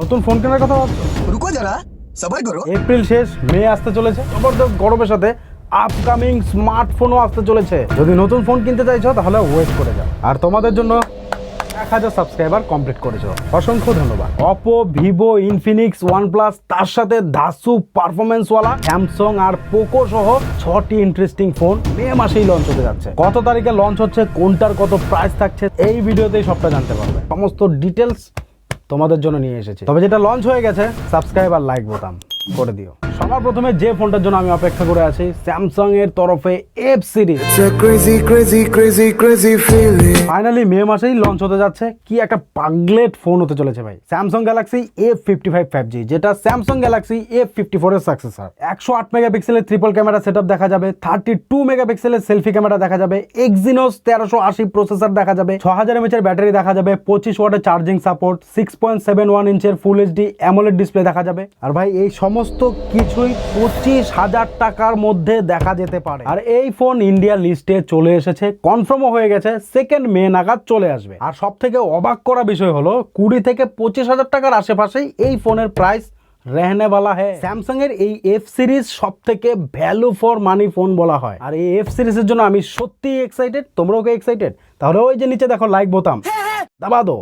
নতুন ফোন কেনার কথা ভাবছো? रुको जरा सबर करो। এপ্রিল শেষ, মে আসতে চলেছে, জবরদস্ত গরমের সাথে আপকামিং স্মার্টফোনও আসতে চলেছে। যদি নতুন ফোন কিনতে চাইছো তাহলে ওয়েট করে যাও। আর তোমাদের জন্য 1000 সাবস্ক্রাইবার কমপ্লিট করেছো, অসংখ্য ধন্যবাদ। অপো, ভিভো, ইনফিনিক্স, ওয়ানপ্লাস, তার সাথে ধাসু পারফরমেন্সওয়ালা স্যামসাং আর পোকো সহ 6টি ইন্টারেস্টিং ফোন মে মাসেই লঞ্চ হতে যাচ্ছে। কত তারিখে লঞ্চ হচ্ছে, কোনটার কত প্রাইস থাকছে, এই ভিডিওতেই সবটা জানতে পারবে। সমস্ত ডিটেলস তোমাদের জন্য নিয়ে এসেছি। তবে যেটা লঞ্চ হয়ে গেছে, সাবস্ক্রাইব আর লাইক বোতাম করে দিও। সবার প্রথমে যে ফোনটার জন্য আমি অপেক্ষা করে আছি, স্যামসাং এর তরফে এফ সিরিজ। ফাইনালি মে মাসেই লঞ্চ হতে যাচ্ছে। কি একটা পাগলেট ফোন হতে চলেছে ভাই। স্যামসাং গ্যালাক্সি A55 5G, যেটা স্যামসাং গ্যালাক্সি A54 এর সাকসেসর। 108 মেগাপিক্সেলের ট্রিপল ক্যামেরা সেটআপ দেখা যাবে, 32 মেগাপিক্সেলের সেলফি ক্যামেরা দেখা যাবে, এক্সিনোস 1380 প্রসেসর দেখা যাবে, 6000 mAh এর ব্যাটারি দেখা যাবে, 25 ওয়াটের চার্জিং সাপোর্ট, 6.71 ইঞ্চের ফুল এইচডি অ্যামোলেড ডিসপ্লে দেখা যাবে। আর ভাই এই সমস্ত কিছুই 25,000 টাকার মধ্যে দেখা যেতে পারে। আর এই ফোন ইন্ডিয়া লিস্টে চলে এসেছে, কনফার্মও হয়ে গেছে, 2 মে নাগাদ চলে আসবে। আর সব থেকে অবাক করা বিষয় হলো 20 থেকে 25,000 টাকার আশেপাশেই এই ফোনের প্রাইস रहने वाला है। স্যামসাং এর এই এফ সিরিজ সব থেকে ভ্যালু ফর মানি ফোন বলা হয়। আর এই এফ সিরিজের জন্য আমি সত্যিই এক্সাইটেড। তোমরাও কি এক্সাইটেড? তাহলে ওই যে নিচে দেখো লাইক বোতাম দাবা দো।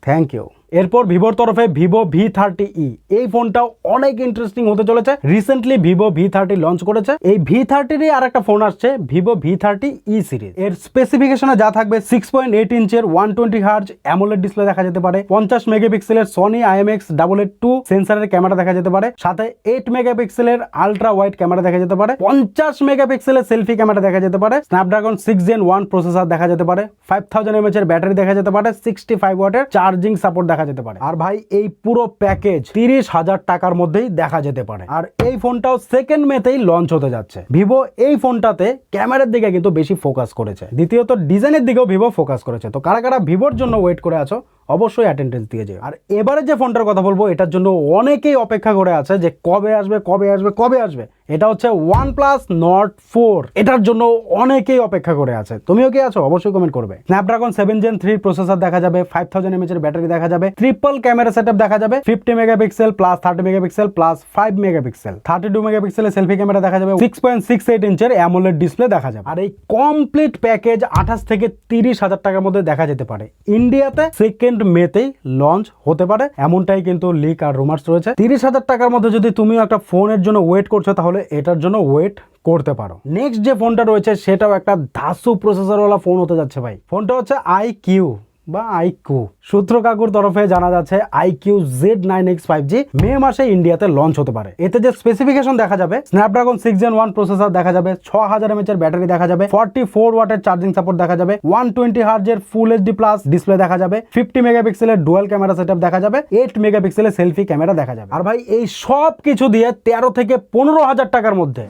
Thank you. এরপর ভিভোর তরফে ভিভো V30e, এই ফোনটাও অনেক ইন্টারেস্টিং হতে চলেছে। রিসেন্টলি ভিভো V30 লঞ্চ করেছে। এই V30 আর একটা ফোন আসছে, ভিভো V30e সিরিজ। এর স্পেসিফিকেশনে যা থাকবে 6.8 ইঞ্চের 120 হার্জ অ্যামোলেড ডিসপ্লে দেখা যেতে পারে, 50 মেগাপিক্সেলের সনি IMX882 সেন্সরের ক্যামেরা দেখা যেতে পারে, সাথে 8 মেগাপিক্সেলের আলট্রা ওয়াইড ক্যামেরা দেখা যেতে পারে, 50 মেগাপিক্সেলের সেলফি ক্যামেরা দেখা যেতে পারে, স্ন্যাপড্রাগন 6 Gen 1 প্রসেসর দেখা যেতে পারে, 5000 mAh এর ব্যাটারি দেখা যেতে পারে, 65 ওয়াটের চার্জিং সাপোর্ট দেখা যেতে পারে। আর ভাই এই পুরো প্যাকেজ 30,000 টাকার মধ্যেই দেখা যেতে পারে। আর এই ফোনটাও 2 মেতেই লঞ্চ হতে যাচ্ছে। ভিভো এই ফোনটাতে ক্যামেরার দিকে কিন্তু বেশি ফোকাস করেছে, দ্বিতীয়ত ডিজাইনের দিকেও ভিভো ফোকাস করেছে। তো কারা কারা ভিভোর জন্য ওয়েট করে আছো অবশ্যই অ্যাটেন্ডেন্স দিয়ে যাও। আর এবারে যে ফোনটার কথা বলবো, এটার জন্য অনেকেই অপেক্ষা করে আছে যে কবে আসবে কবে আসবে কবে আসবে। এটা হচ্ছে OnePlus Nord 4। এটার জন্য অনেকেই অপেক্ষা করে আছে। তুমিও কি আছো? অবশ্যই কমেন্ট করবে। স্ন্যাপড্রাগন 7 Gen 3 প্রসেসর দেখা যাবে, 5000 mAh এর ব্যাটারি দেখা যাবে, ট্রিপল ক্যামেরা সেটআপ দেখা যাবে, 50 megapixel plus 30 megapixel plus 5 megapixel, 32 মেগাপিক্সেলের সেলফি ক্যামেরা দেখা যাবে, 6.68 ইঞ্চের অ্যামোলেড ডিসপ্লে দেখা যাবে। আর এই কমপ্লিট প্যাকেজ 28 থেকে 30,000 টাকার মধ্যে দেখা যেতে পারে। ইন্ডিয়াতে 2 মেতেই লঞ্চ হতে পারে, এমনটাই কিন্তু লিক আর রুমার্স রয়েছে। 30,000 টাকার মধ্যে যদি তুমিও একটা ফোনের জন্য ওয়েট করছো, তাহলে এটার জন্য ওয়েট করতে পারো। নেক্সট যে ফোনটা রয়েছে সেটাও একটা ধাসু প্রসেসরওয়ালা ফোন হতে যাচ্ছে ভাই। ফোনটা হচ্ছে iQOO বা আইকিউ। সূত্র কাকুর তরফে জানা যাচ্ছে iQOO Z9X 5G মে মাসে ইন্ডিয়াতে লঞ্চ হতে পারে। এতে যে স্পেসিফিকেশন দেখা যাবে, স্ন্যাপড্রাগন 6 Gen 1 প্রসেসর দেখা যাবে, 6000 mAh এর ব্যাটারি দেখা যাবে, 44 ওয়াটের চার্জিং সাপোর্ট দেখা যাবে, 120 হার্জের ফুল এইচডি প্লাস ডিসপ্লে দেখা যাবে, 50 মেগাপিক্সেলের ডুয়াল ক্যামেরা সেটআপ দেখা যাবে, 8 মেগাপিক্সেলের সেলফি ক্যামেরা দেখা যাবে। আর ভাই এই সব কিছু দিয়ে 13 থেকে 15,000 টাকার মধ্যে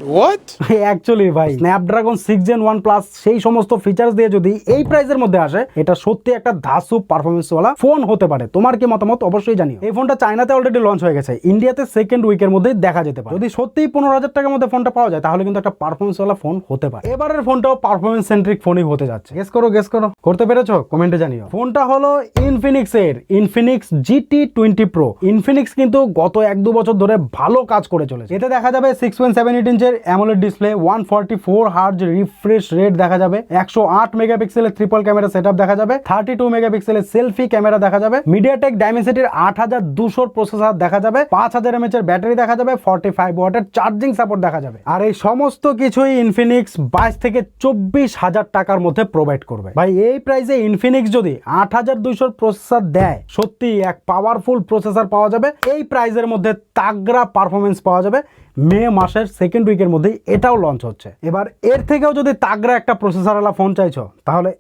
অ্যাকচুয়ালি ভাই স্ন্যাপড্রাগন 6 Gen 1 প্লাস সেই সমস্ত ফিচার্স দিয়ে যদি এই প্রাইসের মধ্যে আসে, এটা সত্যি একটা ধাসু পারফরমেন্স ওয়ালা ফোন হতে পারে। তোমার কি মতামত অবশ্যই জানিও। এই ফোনটা চায়নাতে অলরেডি লঞ্চ হয়ে গেছে, ইন্ডিয়াতে 2nd উইকের মধ্যেই দেখা যেতে পারে। যদি সত্যিই 15,000 টাকার মধ্যে ফোনটা পাওয়া যায়, তাহলে কিন্তু একটা পারফরমেন্স ওয়ালা ফোন হতে পারে। এবারের ফোনটাও পারফরমেন্স সেন্ট্রিক ফোনই হতে যাচ্ছে। গেস করো করতে পেরেছো? কমেন্টে জানিও। ফোনটা হলো ইনফিনিক্স GT20 Pro। ইনফিনিক্স কিন্তু গত 1-2 বছর ধরে ভালো কাজ করে চলেছে। এতে দেখা যাবে 6.78 ইঞ্চের AMOLED display, 144 hertz refresh rate দেখা যাবে, 108 মেগাপিক্সেলের ট্রিপল ক্যামেরা সেটআপ দেখা যাবে, 32 মেগাপিক্সেলের সেলফি ক্যামেরা দেখা যাবে, মিডিয়াটেক ডাইমেনসিটির 8200 প্রসেসর দেখা যাবে, 5000 mAh এর ব্যাটারি দেখা যাবে, 45 ওয়াটের চার্জিং সাপোর্ট দেখা যাবে। আর এই সমস্ত কিছুই ইনফিনিক্স 22 থেকে 24,000 টাকার মধ্যে প্রোভাইড করবে। ভাই এই প্রাইসে ইনফিনিক্স যদি 8200 প্রসেসর দেয়, সত্যি এক পাওয়ারফুল প্রসেসর পাওয়া যাবে। এই প্রাইসের মধ্যে তাগড়া পারফরমেন্স পাওয়া যাবে। মে মাসের 2nd উইকের মধ্যেই এটাও লঞ্চ হচ্ছে। এবার এর থেকেও যদি তাগড়া একটা প্রসেসরওয়ালা ফোন চাইছো, তাহলে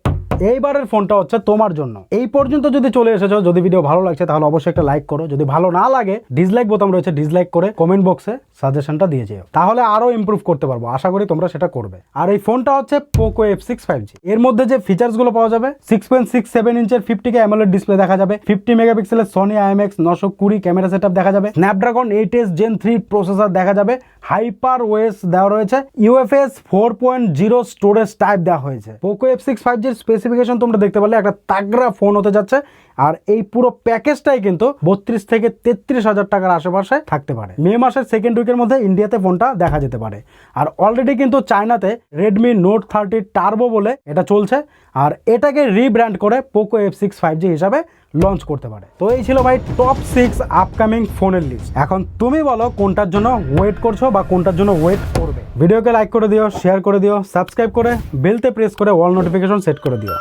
এইবারের ফোনটা হচ্ছে তোমার জন্য। এই পর্যন্ত যদি চলে এসেছো, যদি ভিডিও ভালো লাগছে তাহলে অবশ্যই একটা লাইক করো। যদি ভালো না লাগে, ডিসলাইক বোতাম রয়েছে, ডিসলাইক করে কমেন্ট বক্সে সাজেশনটা দিয়ে যেও, তাহলে আরো ইমপ্রুভ করতে পারবো। আশা করি তোমরা সেটা করবে। আর এই ফোনটা হচ্ছে পোকো F6 5G। এর মধ্যে যে ফিচার্স গুলো পাওয়া যাবে, 6.67 ইঞ্চের 50K AMOLED ডিসপ্লে দেখা যাবে, 50 মেগাপিক্সেলের সনি IMX920 ক্যামেরা সেটআপ দেখা যাবে, স্ন্যাপড্রাগন 8S Gen 3 প্রসেসর দেখা যাবে, হাইপার ওএস দেওয়া রয়েছে, UFS 4.0 স্টোরেজ টাইপ দেওয়া হয়েছে। পোকো F6 5G এর স্পেসিফিকেশন তোমরা দেখতে পারলে একটা তাগড়া ফোন হতে যাচ্ছে। আর এই পুরো প্যাকেজটাই কিন্তু 32 থেকে 33,000 টাকার আশেপাশে থাকতে পারে। মে মাসের সেকেন্ড উইকের মধ্যে ইন্ডিয়াতে ফোনটা দেখা যেতে পারে। আর অলরেডি কিন্তু চায়নাতে রেডমি নোট 30 টার্বো বলে এটা চলছে, আর এটাকে রিব্র্যান্ড করে পোকো F6 5G হিসাবে লঞ্চ করতে পারে। তো এই ছিল ভাই টপ 6 আপকামিং ফোনের লিস্ট। এখন তুমি বলো কোনটার জন্য ওয়েট করছো বা কোনটার জন্য ওয়েট করবে। ভিডিওকে লাইক করে দিও, শেয়ার করে দিও, সাবস্ক্রাইব করে বেলতে প্রেস করে অল নোটিফিকেশন সেট করে দিও।